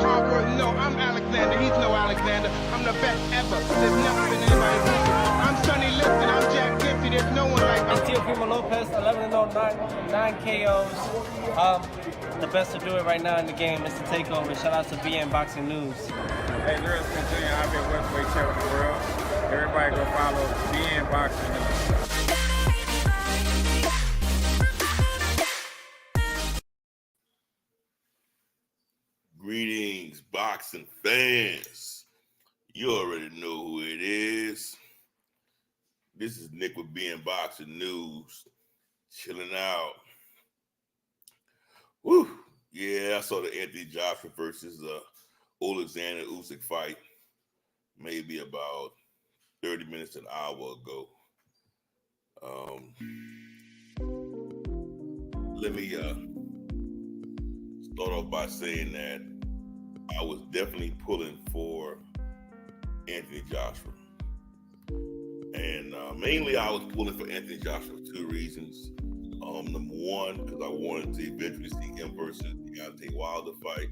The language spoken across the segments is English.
Harper, no, I'm Alexander. He's no Alexander. I'm the best ever. There's never been anybody like me. I'm Sonny Liston. I'm Jack Dempsey. There's no one like me. Teofimo Lopez, 11-0, 9 KOs. The best to do it right now in the game is to take over. Shout out to BN Boxing News. Hey, Lewis Virginia, I've been welterweight champ of the world. Everybody go follow BN Boxing News. Greetings, boxing fans. You already know who it is. This is Nick with BN Boxing News. Chilling out. Woo! Yeah, I saw the Anthony Joshua versus Alexander Usyk fight maybe about 30 minutes to an hour ago. Let me start off by saying that I was definitely pulling for Anthony Joshua. And mainly I was pulling for Anthony Joshua for two reasons. Number one, because I wanted to eventually see him versus Deontay Wilder fight.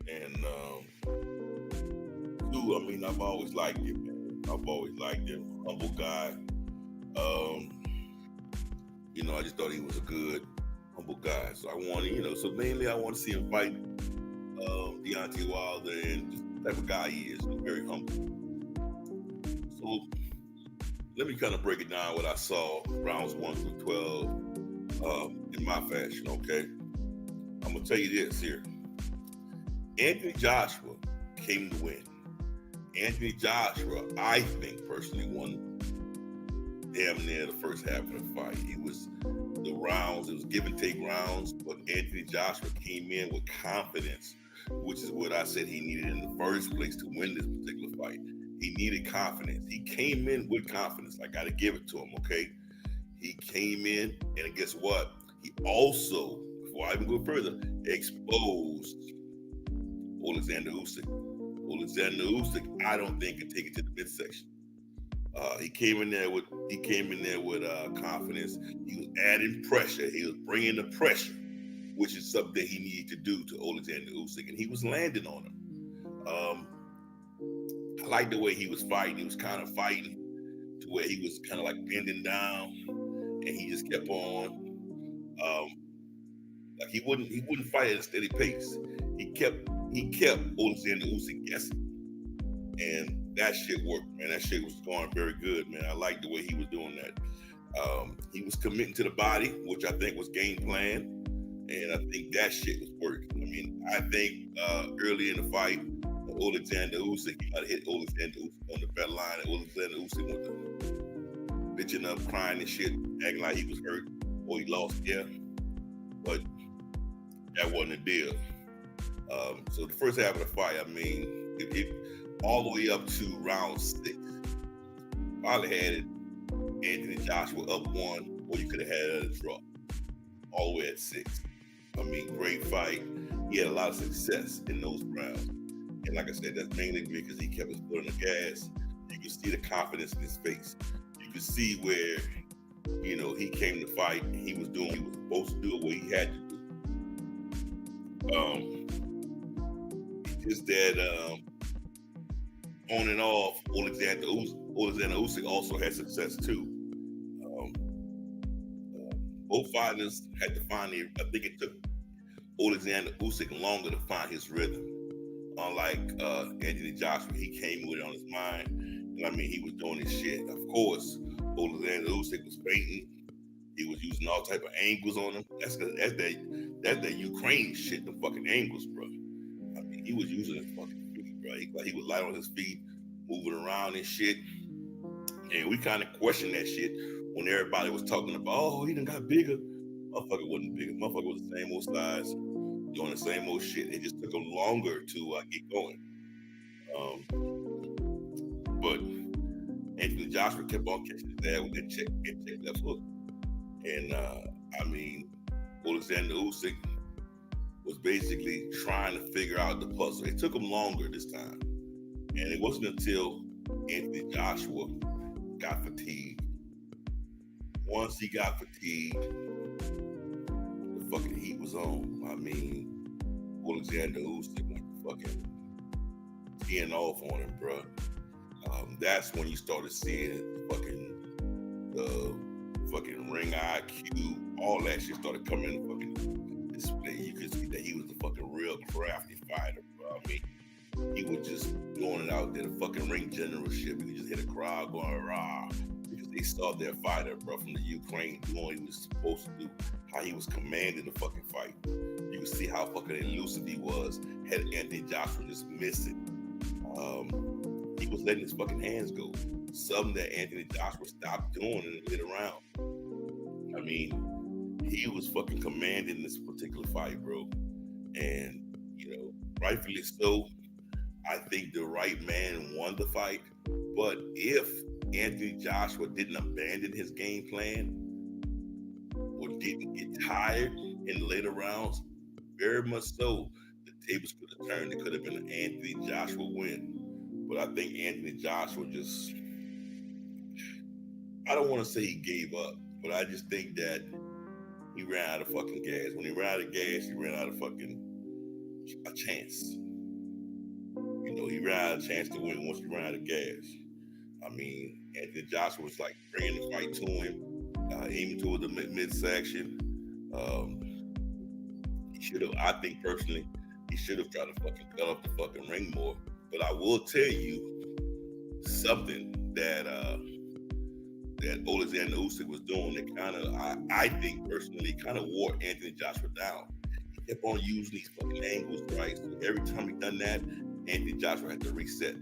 And two, I mean, I've always liked him, man. I've always liked him. Humble guy. I just thought he was a good, humble guy. So I wanted, so mainly I want to see him fight Deontay Wilder and just the type of guy he is. Very humble. So let me kind of break it down what I saw rounds 1 through 12 in my fashion, okay? I'm going to tell you this here. Anthony Joshua came to win. Anthony Joshua, I think, personally won damn near the first half of the fight. It was give and take rounds, but Anthony Joshua came in with confidence, which is what I said he needed in the first place to win this particular fight. He needed confidence. He came in with confidence. I got to give it to him, okay? He came in, and guess what? He also, before I even go further, exposed Alexander Usyk. Alexander Usyk, I don't think can take it to the midsection. He came in there with confidence. He was adding pressure. He was bringing the pressure, which is something he needed to do to Alexander Usyk, and he was landing on him. I like the way he was fighting. He was kind of fighting to where he was kind of like bending down, and he just kept on. Like he wouldn't fight at a steady pace. He kept Alexander Usyk guessing, and that shit worked, man. That shit was going very good, man. I liked the way he was doing that. He was committing to the body, which I think was game plan, and I think that shit was working. I mean, I think early in the fight, Alexander Usyk, he might have hit Alexander Usyk on the bet line, and Alexander Usyk went to bitching up, crying and shit, acting like he was hurt or he lost, yeah. But that wasn't a deal. So the first half of the fight, I mean, it all the way up to round 6, probably had it Anthony Joshua up 1, or you could have had it at a draw, all the way at 6. I mean, great fight. He had a lot of success in those rounds. And like I said, that's mainly because he kept his foot on the gas. You can see the confidence in his face. You can see where, he came to fight and he was doing what he was supposed to do, what he had to do. Just that on and off, Alexander Usyk also had success too. Both fighters had to find I think it took Alexander Usyk longer to find his rhythm. Unlike Anthony Joshua, he came with it on his mind. And I mean, he was doing his shit. Of course, Alexander Usyk was fainting. He was using all type of angles on him. That's that Ukraine shit, the fucking angles, bro. I mean, he was using his fucking feet, bro. He was light on his feet, moving around and shit. And we kind of questioned that shit when everybody was talking about, oh, he done got bigger. Motherfucker wasn't bigger. Motherfucker was the same old size, doing the same old shit. It just took him longer to get going. But Anthony Joshua kept on catching his ass with that check left hook. And I mean, Alexander Usyk was basically trying to figure out the puzzle. It took him longer this time. And it wasn't until Anthony Joshua got fatigued. Once he got fatigued, the fucking heat was on. I mean, Alexander Usyk went the fucking teeing off on him, bro. That's when you started seeing fucking ring IQ, all that shit started coming in the fucking display. You could see that he was a fucking real crafty fighter, bro. I mean, he was just doing it out there, the fucking ring generalship. You could just hit a crowd going rah because they saw their fighter, bro, from the Ukraine doing what he was supposed to do, how he was commanding the fucking fight. You could see how fucking elusive he was. Had Anthony Joshua just missed it. He was letting his fucking hands go. Something that Anthony Joshua stopped doing in the mid round. I mean, he was fucking commanding this particular fight, bro. And, you know, rightfully so. I think the right man won the fight. But if Anthony Joshua didn't abandon his game plan or didn't get tired in the later rounds, very much so, the tables could have turned. It could have been an Anthony Joshua win. But I think Anthony Joshua just, I don't want to say he gave up, but I just think that he ran out of fucking gas. When he ran out of gas, he ran out of fucking a chance. You know, he ran out of chance to win once he ran out of gas. I mean, Anthony Joshua was like bringing the fight to him, aiming toward the midsection. He should have, I think personally, he should have tried to fucking cut off the fucking ring more. But I will tell you something that Alexander Usyk was doing that kind of, I think personally, kind of wore Anthony Joshua down. He kept on using these fucking angles, right? So every time he done that, Anthony Joshua had to reset.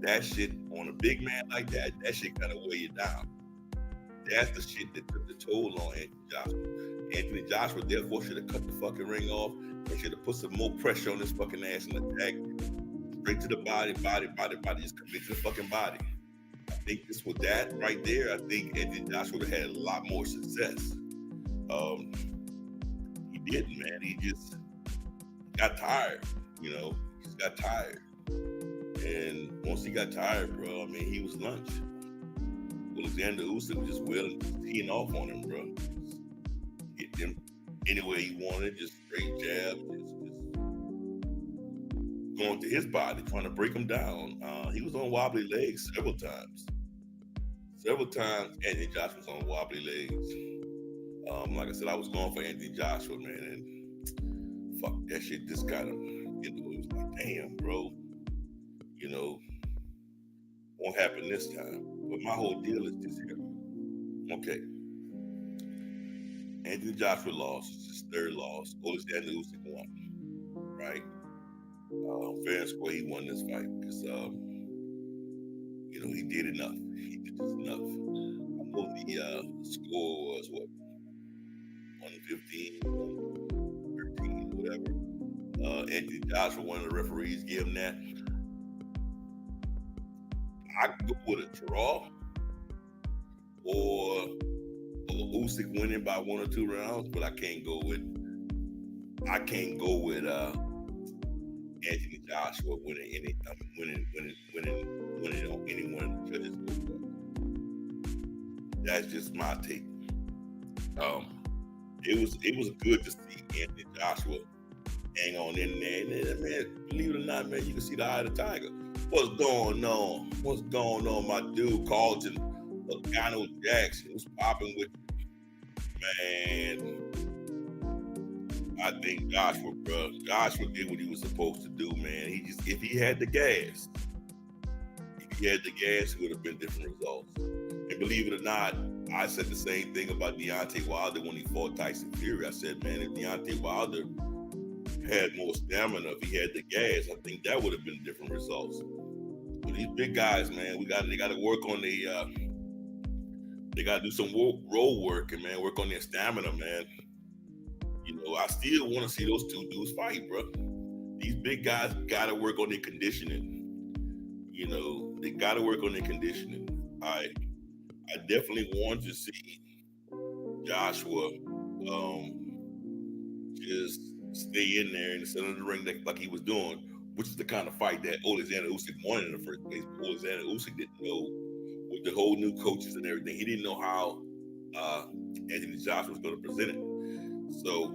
That shit on a big man like that, that shit kind of weigh you down. That's the shit that took the toll on Anthony Joshua. Anthony Joshua therefore should have cut the fucking ring off and should have put some more pressure on his fucking ass and attack straight to the body, just commit to the fucking body. I think this with that right there, I think Anthony Joshua would have had a lot more success. He didn't, man. He just got tired, you know. He just got tired. And once he got tired, bro, I mean, he was lunch. Alexander Usyk was just willing to teeing off on him, bro. Just hit him any way he wanted, just straight jab, just going to his body, trying to break him down. He was on wobbly legs several times. Several times, Anthony Joshua was on wobbly legs. Like I said, I was going for Anthony Joshua, man, and fuck that shit just got him. You know, it was like, damn, bro. You know, won't happen this time. But my whole deal is this here. Okay. Anthony Joshua lost, his third loss. Alexander Usyk won, right? Fair and square, he won this fight because, you know, he did enough. He did just enough. I know the score was, what, 115, 113, whatever. Anthony Joshua, one of the referees, gave him that. I could go with a draw or Usyk winning by 1 or 2 rounds, but I can't go with Anthony Joshua winning on any one of the judges. That's just my take. It was good to see Anthony Joshua hang on in there. And man, believe it or not, man, you can see the eye of the tiger. What's going on? What's going on, my dude? Carlton Logano Jackson. What's popping with you? Man, I think Joshua, bro. Joshua did what he was supposed to do, man. If he had the gas, it would have been different results. And believe it or not, I said the same thing about Deontay Wilder when he fought Tyson Fury. I said, man, if Deontay Wilder had more stamina, if he had the gas, I think that would have been different results. But these big guys, man, they got to work on they got to do some road work and, man, work on their stamina, man. You know, I still want to see those two dudes fight, bro. These big guys got to work on their conditioning. You know, they got to work on their conditioning. I definitely want to see Joshua just stay in there in the center of the ring like he was doing, which is the kind of fight that Alexander Usyk wanted in the first place. Alexander Usyk didn't know, with the whole new coaches and everything, he didn't know how Anthony Joshua was going to present it. So,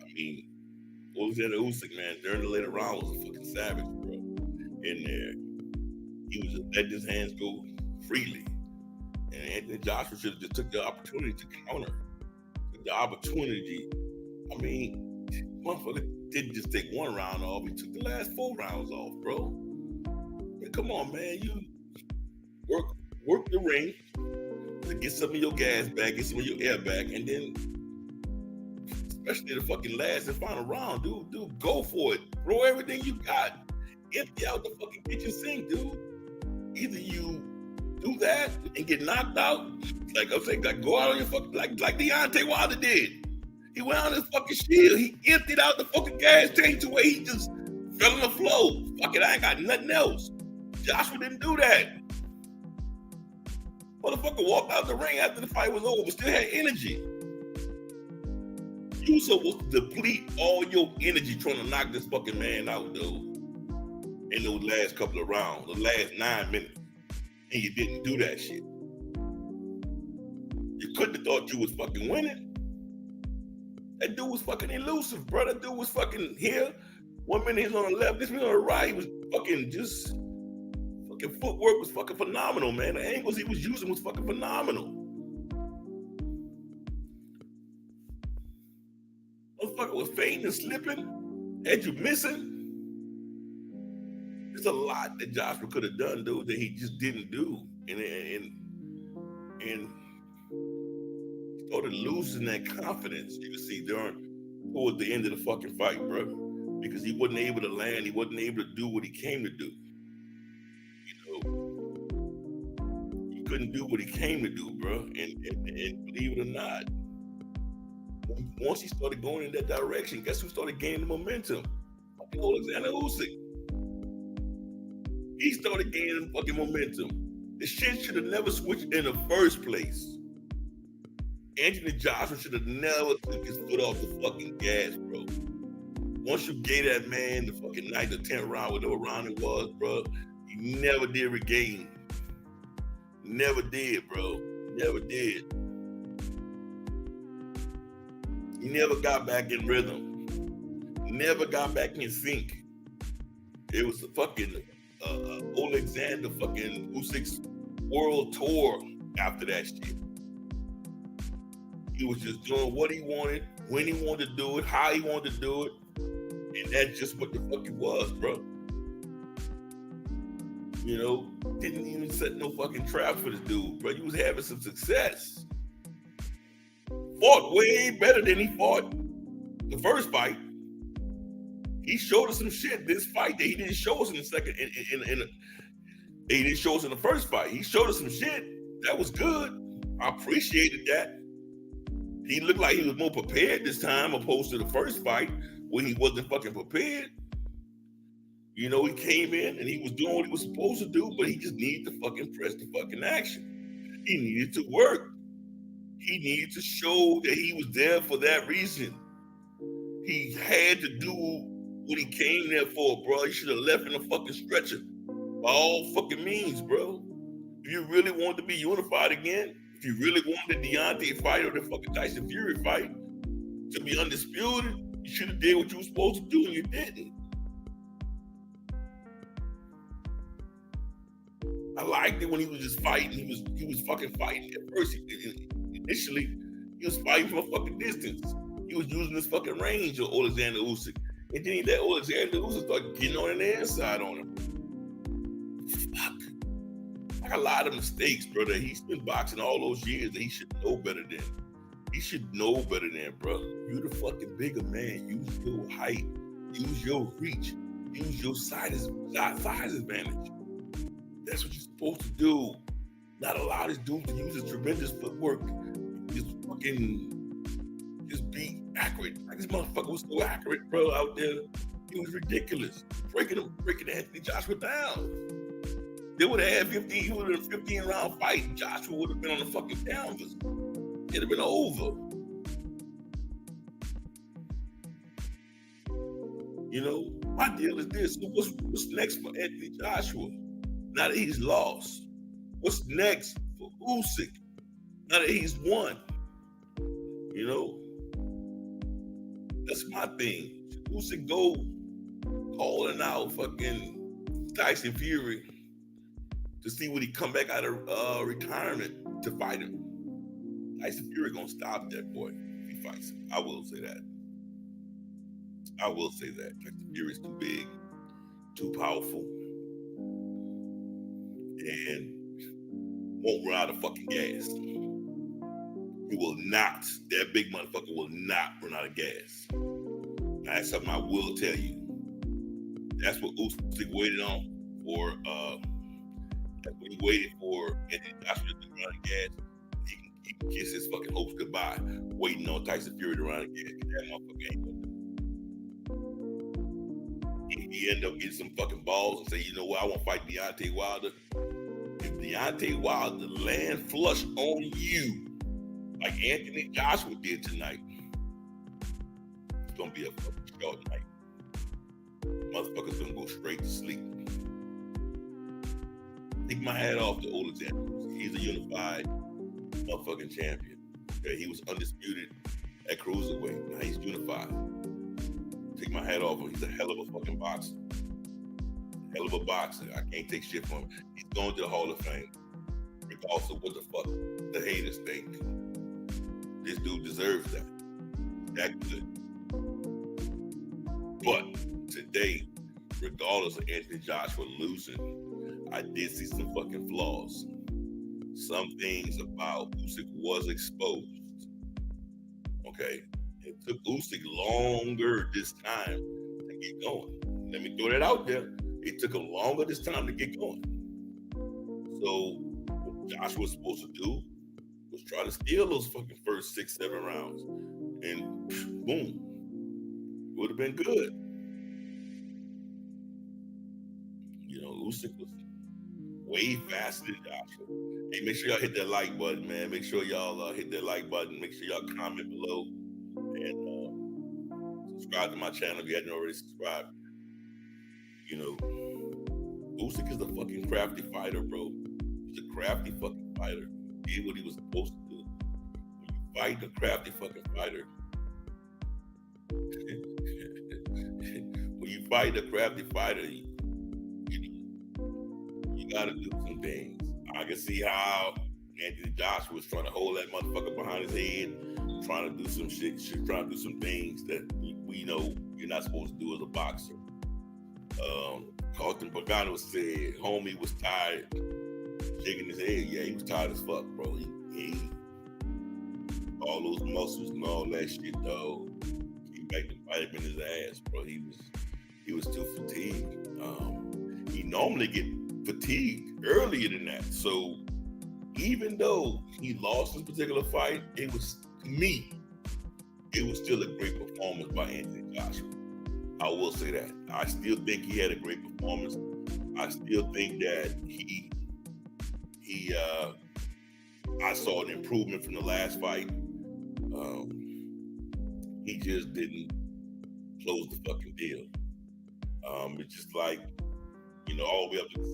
I mean, Alexander Usyk, man, during the later round was a fucking savage, bro. In there, he was just letting his hands go freely, and Anthony Joshua should have just took the opportunity to counter. Took the opportunity. I mean, motherfucker didn't just take one round off; he took the last 4 rounds off, bro. I mean, come on, man, you work the ring to get some of your gas back, get some of your air back, and then, especially the fucking last and final round, dude, go for it. Throw everything you got. Empty out the fucking kitchen sink, dude. Either you do that and get knocked out, like I'm saying, like go out on your fucking like Deontay Wilder did. He went on his fucking shield. He emptied out the fucking gas tank to where he just fell on the floor. Fuck it, I ain't got nothing else. Joshua didn't do that. Motherfucker walked out the ring after the fight was over, but still had energy. You supposed to deplete all your energy trying to knock this fucking man out, dude. In those last couple of rounds, the last 9 minutes. And you didn't do that shit. You couldn't have thought you was fucking winning. That dude was fucking elusive, bro. That dude was fucking here. 1 minute he's on the left, this minute on the right. He was fucking just, fucking footwork was fucking phenomenal, man. The angles he was using was fucking phenomenal. Motherfucker was fading and slipping. Had you missing. There's a lot that Joshua could have done, dude, that he just didn't do. And he started losing that confidence, you can see, towards the end of the fucking fight, bro. Because he wasn't able to land, he wasn't able to do what he came to do. You know, he couldn't do what he came to do, bro. And believe it or not, once he started going in that direction, guess who started gaining the momentum? Fucking Alexander Usyk. He started gaining fucking momentum. The shit should have never switched in the first place. Anthony Joshua should have never took his foot off the fucking gas, bro. Once you gave that man the fucking 9th or 10th round, whatever round it was, bro, he never did regain. Never did, bro. Never did. He never got back in rhythm. Never got back in sync. It was a fucking Alexander fucking Usyk's world tour after that shit. He was just doing what he wanted, when he wanted to do it, how he wanted to do it, and that's just what the fuck it was, bro. You know, didn't even set no fucking trap for the dude, bro. He was having some success. Fought way better than he fought the first fight. He showed us some shit this fight that he didn't show us in the second. He didn't show us in the first fight. He showed us some shit that was good. I appreciated that. He looked like he was more prepared this time opposed to the first fight when he wasn't fucking prepared. You know, he came in and he was doing what he was supposed to do, but he just needed to fucking press the fucking action. He needed to work. He needed to show that he was there for that reason. He had to do what he came there for, bro. He should have left in a fucking stretcher by all fucking means, bro. If you really wanted to be unified again, if you really wanted the Deontay fight or the fucking Tyson Fury fight to be undisputed, you should have did what you were supposed to do and you didn't. I liked it when he was just fighting. He was fucking fighting at first. Initially, he was fighting from a fucking distance. He was using his fucking range of Alexander Usyk. And then he let Alexander Usyk start getting on the inside on him. Fuck. Like a lot of mistakes, brother. He's been boxing all those years that he should know better than. He should know better than, bro. You the fucking bigger man. Use your height. Use your reach. Use your size advantage. That's what you're supposed to do. Not allow this dude to use his tremendous footwork. Just be accurate. Like this motherfucker was so accurate, bro, out there. It was ridiculous. Breaking Anthony Joshua down. They would have had 15, he would have been a 15-round fight. Joshua would have been on the fucking canvas. It'd have been over. You know, my deal is this. What's next for Anthony Joshua? Now that he's lost. What's next for Usyk? Now that he's won. You know? that's my thing. Usyk go calling out fucking Tyson Fury to see when he come back out of retirement to fight him. Tyson Fury gonna stop that boy if he fights him. I will say that. I will say that. Tyson Fury's too big, too powerful, and won't run out of fucking gas. He will not. That big motherfucker will not run out of gas. Now, that's something I will tell you. That's what Usyk waited on for. That's what he waited for Anthony Joshua to run out of gas. He can kiss his fucking hopes goodbye, waiting on Tyson Fury to run out of gas. That motherfucker ain't gonna do it. If he end up getting some fucking balls and say, you know what, I want to fight Deontay Wilder. If Deontay Wilder land flush on you, like Anthony Joshua did tonight, it's gonna be a fucking short night. Motherfuckers gonna go straight to sleep. Take my hat off to Usyk. He's a unified motherfucking champion. Okay, he was undisputed at cruiserweight. Now he's unified. Take my hat off him. He's a hell of a fucking boxer. Hell of a boxer. I can't take shit from him. He's going to the Hall of Fame. Regardless of what the fuck the haters think. This dude deserves that. That good. But today, regardless of Anthony Joshua losing, I did see some fucking flaws. Some things about Usyk was exposed. Okay? It took Usyk longer this time to get going. Let me throw that out there. It took him longer this time to get going. So what Joshua was supposed to do was try to steal those fucking first 6-7 rounds. And boom. Would have been good. You know, Usyk was way faster than Joshua. Hey, make sure y'all hit that like button, man. Make sure y'all hit that like button. Make sure y'all comment below. And subscribe to my channel if you hadn't already subscribed. You know, Usyk is a fucking crafty fighter, bro. He's a crafty fucking fighter. He did what he was supposed to do. When you fight a crafty fucking fighter, when you fight a crafty fighter, you gotta do some things. I can see how Anthony Joshua was trying to hold that motherfucker behind his head, trying to do some shit, trying to do some things that we know you're not supposed to do as a boxer. Carlton Pagano said homie was tired, shaking his head. Yeah, he was tired as fuck, bro. He all those muscles and all that shit, dog. Came back to fight him in his ass, bro. He was too fatigued. He normally get fatigued earlier than that. So even though he lost this particular fight, it was, to me, it was still a great performance by Anthony Joshua. I will say that. I still think he had a great performance. I still think that I saw an improvement from the last fight. He just didn't close the fucking deal. It's just like, you know, all the way up to the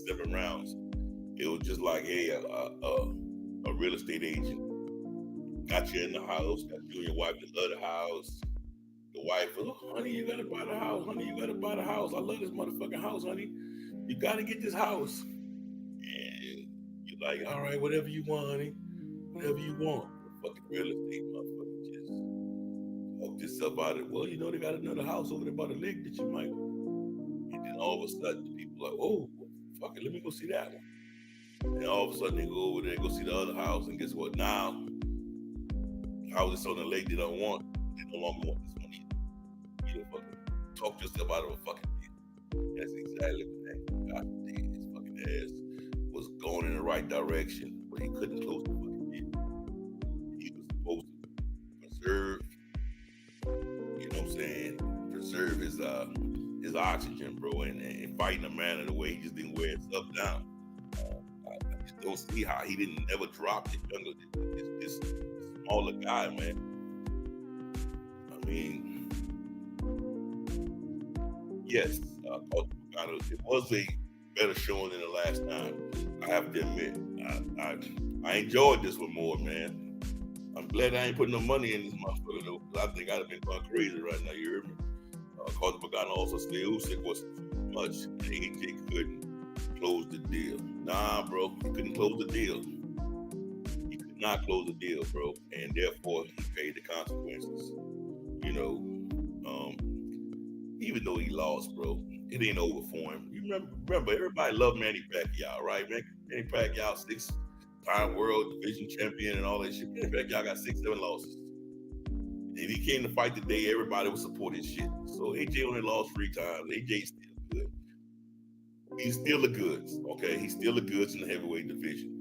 6-7 rounds. It was just like, hey, a real estate agent got you in the house, got you and your wife to love the house. The wife was, oh, honey, you gotta buy the house. Honey, you gotta buy the house. I love this motherfucking house, honey. You gotta get this house. And you're like, all right, whatever you want, honey. Whatever you want. The fucking real estate motherfucker just talked yourself out of it. Well, you know, they got another house over there by the lake that you might. And then all of a sudden, the people are like, oh, fuck it, let me go see that one. And all of a sudden, they go over there and go see the other house. And guess what? Now, the houses on the lake they don't want, they no longer want this one either. You know, fucking talk yourself out of a fucking deal. That's exactly what that guy did. His fucking ass was going in the right direction, but he couldn't close the fucking deal. He was supposed to preserve, you know what I'm saying, preserve his oxygen, bro, and fighting a man in a way he just didn't wear himself down. I just don't see how he didn't never drop this younger, this smaller guy, man. I mean, yes, it was a better showing than the last time. I have to admit, I enjoyed this one more, man. I'm glad I ain't putting no money in this motherfucker though, because I think I'd have been going crazy right now. You heard me? Carter Pagano also said Usyk was too much, and AJ couldn't close the deal. Nah, bro, he couldn't close the deal. He could not close the deal, bro, and therefore he paid the consequences. You know, even though he lost, bro, it ain't over for him. You remember everybody loved Manny Pacquiao, right? Manny Pacquiao, 6-time world division champion and all that shit. Manny Pacquiao got 6-7 losses. And he came to fight today, everybody was supporting shit. So AJ only lost 3 times. AJ's still good. He's still the goods, okay? He's still the goods in the heavyweight division.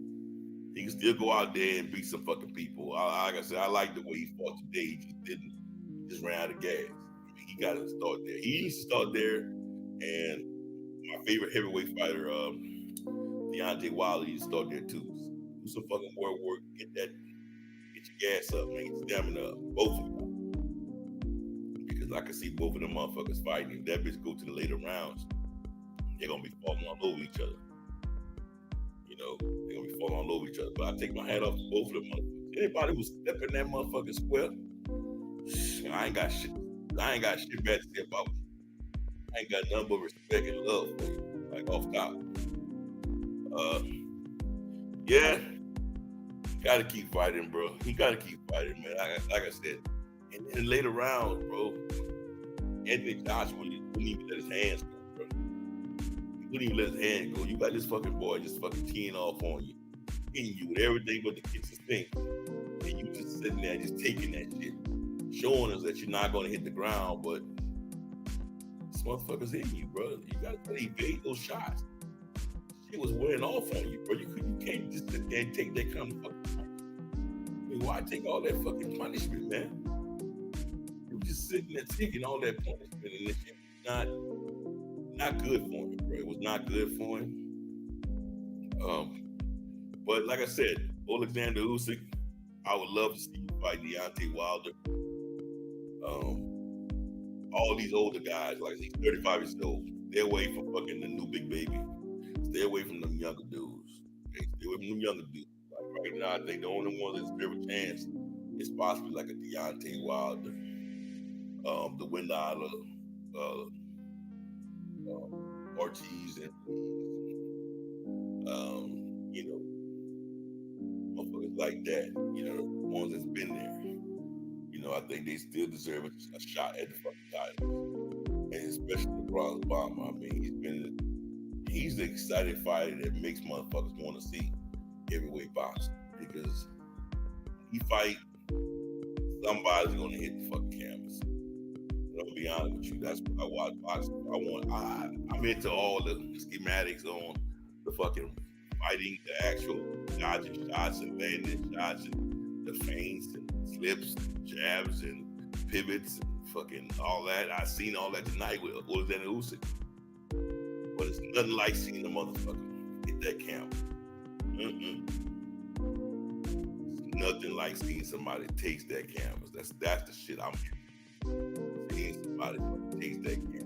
He can still go out there and beat some fucking people. Like I said, I like the way he fought today. He just didn't. He just ran out of gas. I mean, he got to start there. He needs to start there. And my favorite heavyweight fighter, Deontay Wilder, needs to start there too. Do some fucking more work. Get your gas up, man. Get your stamina up. Both of them. Because I can see both of them motherfuckers fighting. If that bitch go to the later rounds, they're gonna be falling all over each other. You know, they're gonna be falling all over each other. But I take my hat off to both of them motherfuckers. Anybody who's stepping that motherfucking square, I ain't got shit bad to say about you. I ain't got nothing but respect and love for you. Like off top. Yeah. Gotta keep fighting, bro. He gotta keep fighting, man. Like I said, in the later rounds, bro, Anthony Joshua wouldn't even let his hands go, bro. He wouldn't even let his hands go. You got this fucking boy just fucking teeing off on you, hitting you with everything but the kitchen sink. And you just sitting there just taking that shit, showing us that you're not gonna hit the ground, but this motherfucker's hitting you, bro. You gotta evade those shots. Shit was wearing off on you, bro. You can't just sit there and take that kind of fucking punishment. I mean, why take all that fucking punishment, man? You just sitting there taking all that punishment, and this shit was not good for him, bro. It was not good for him. But like I said, Alexander Usyk, I would love to see you fight Deontay Wilder. All these older guys, like he's 35 years old, stay away from fucking the new big baby. Stay away from them younger dudes. Okay? Stay away from them younger dudes. Like right now, I think the only one that's fair chance is possibly like a Deontay Wilder, the winner out of Ortiz and you know, motherfuckers like that. You know, the ones that's been there. You know, I think they still deserve a shot at the fucking title, and especially the Bronze Bomber. I mean, he's the exciting fighter that makes motherfuckers want to see heavyweight boxing, because he fight, somebody's gonna hit the fucking canvas. And I'll be honest with you, that's what I watch boxing. I'm into all the schematics on the fucking fighting, the actual dodging shots and landing shots and the feints and slips, and jabs and pivots and fucking all that. I seen all that tonight with Alexander Usyk. But it's nothing like seeing a motherfucker hit that camera. It's nothing like seeing somebody taste that canvas. That's the shit I'm getting. Seeing somebody taste that canvas.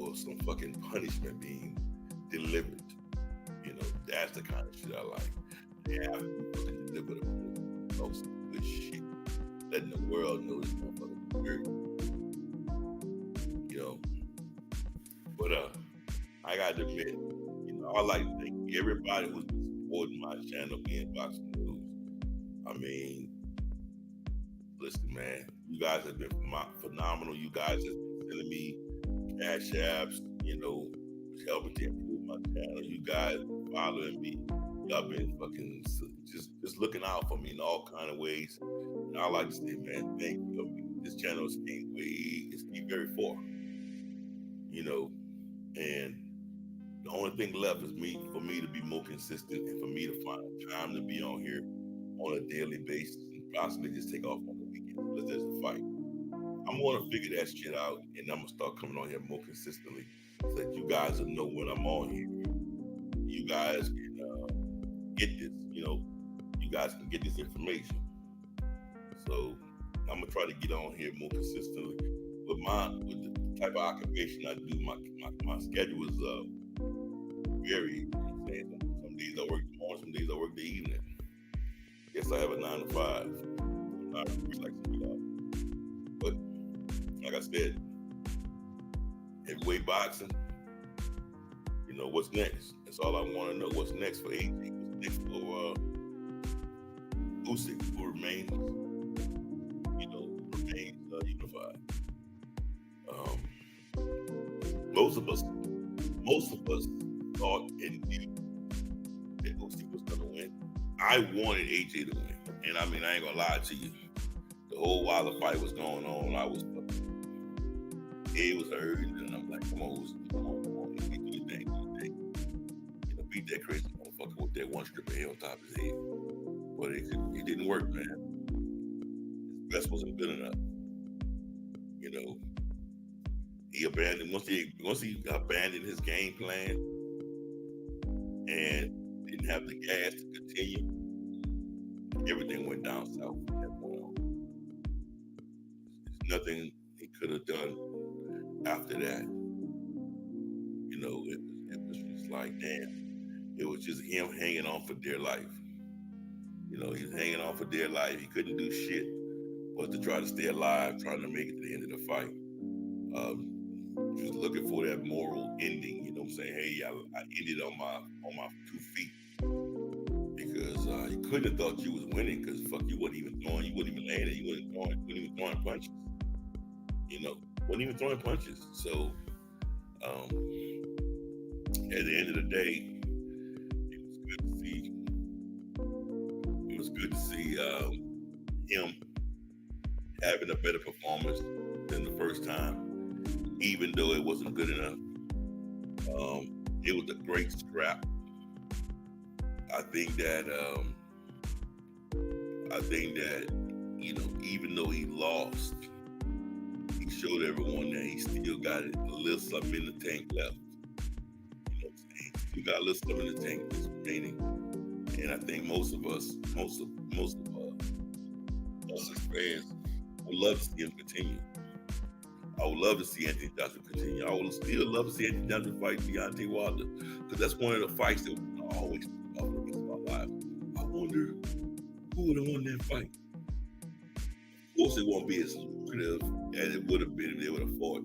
Or some fucking punishment being delivered. You know, that's the kind of shit I like. They have to fucking deliver some good shit. Letting the world know this motherfucker is good. You know. But I gotta admit, you know, I like to thank everybody who's been supporting my channel, being Boxing News. I mean, listen, man, you guys have been phenomenal. You guys have been sending me cash apps, you know, which helping to improve my channel. You guys following me. Y'all been fucking just looking out for me in all kind of ways. And I like to say, man, thank you. I mean, this channel has came very far. You know, and the only thing left is for me to be more consistent and for me to find time to be on here on a daily basis and possibly just take off on the weekend. Unless there's a fight. I'm going to figure that shit out, and I'm going to start coming on here more consistently so that you guys will know when I'm on here. You guys can get this, you know, you guys can get this information. So I'm going to try to get on here more consistently. With the type of occupation I do, my schedule is very, you know what I'm saying? Some days I work the morning, some days I work the evening. Yes, I have a 9 to 5. I'm not like some y'all. But like I said, heavyweight boxing, you know, what's next? That's all I want to know. What's next for AJ? What's next for Usyk, who remains, unified. Most of us thought and knew that Usyk was going to win. I wanted AJ to win, and I mean, I ain't gonna lie to you. The whole while the fight was going on, I was it was hurting, and I'm like, come on, Usyk, come on, AJ, do your thing. You know, beat that crazy motherfucker with that one strip of hair on top of his head. But it didn't work, man. His best wasn't good enough. You know, he abandoned once he abandoned his game plan and didn't have the gas to continue. Everything went down south from that point on. There's nothing he could have done after that. You know, it was just like, damn. It was just him hanging on for dear life. You know, he was hanging on for dear life. He couldn't do shit but to try to stay alive, trying to make it to the end of the fight. Just looking for that moral ending. You know what I'm saying? Hey, I ended on my 2 feet because you couldn't have thought you was winning because fuck, you wasn't even throwing, you wasn't even landing, you wasn't even throwing punches. You know, wasn't even throwing punches. So at the end of the day, it was good to see him having a better performance than the first time, even though it wasn't good enough. It was a great scrap. I think that you know, even though he lost, he showed everyone that he still got a little something in the tank left. You know what I'm saying? He got a little something in the tank that's remaining. And I think most of us as fans would love to see him continue. I would love to see Anthony Johnson continue. I would still love to see Anthony Johnson fight Deontay Wilder because that's one of the fights that I always think about for the rest of my life. I wonder who would have won that fight. Of course, it won't be as lucrative as it would have been if they would have fought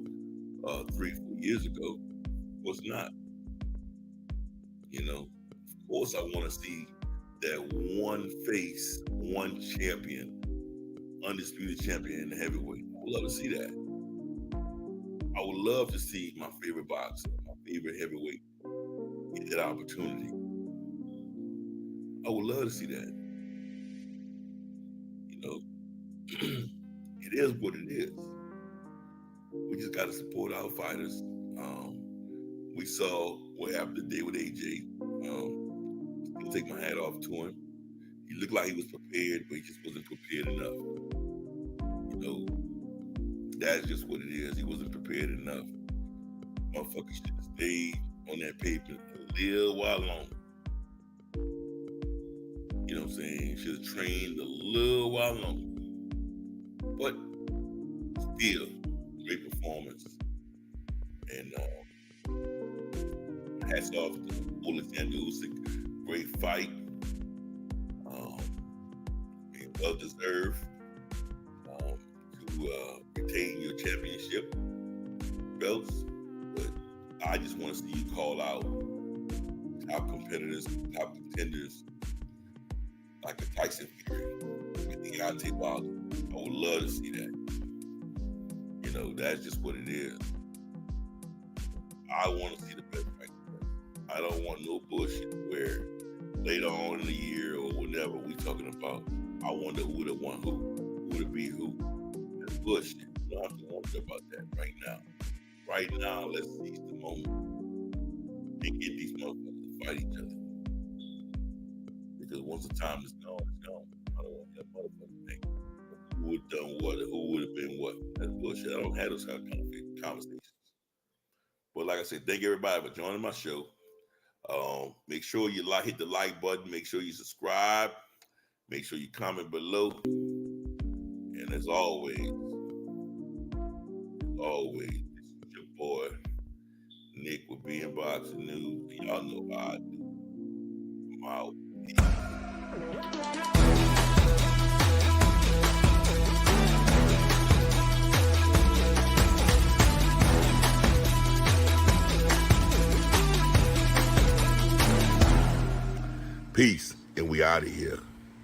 3-4 years ago. Of course not. You know, of course I want to see that one face, one champion, undisputed champion in the heavyweight. I would love to see that. I would love to see my favorite boxer, my favorite heavyweight get that opportunity. I would love to see that. You know, it is what it is. We just got to support our fighters. We saw what happened today with AJ. I'll take my hat off to him. He looked like he was prepared, but he just wasn't prepared enough. You know, that's just what it is. He wasn't prepared enough. Motherfucker should have stayed on that paper a little while longer. You know what I'm saying? Should have trained a little while longer. But still, great performance. And hats off to Alexander Usyk. Great fight. Well deserved to retain your championship belts. But I just want to see you call out top competitors, top contenders like a Tyson Fury, like Deontay Wilder. I would love to see that. You know, that's just what it is. I want to see the best fight. I don't want no bullshit where later on in the year or whatever we talking about, I wonder who would have won who would it be who. That's bullshit. You don't have to wonder about that right now. Right now, let's seize the moment and get these motherfuckers to fight each other. Because once the time is gone, it's gone. I don't want that motherfucker thing. Who would have done what? Who would have been what? That's bullshit. I don't have those kind of conversations. But like I said, thank everybody for joining my show. Make sure you hit the like button. Make sure you subscribe. Make sure you comment below. And as always, this is your boy, Nick with Being Boxing News. And y'all know how I do. I'm out. Peace. Peace, and we out of here.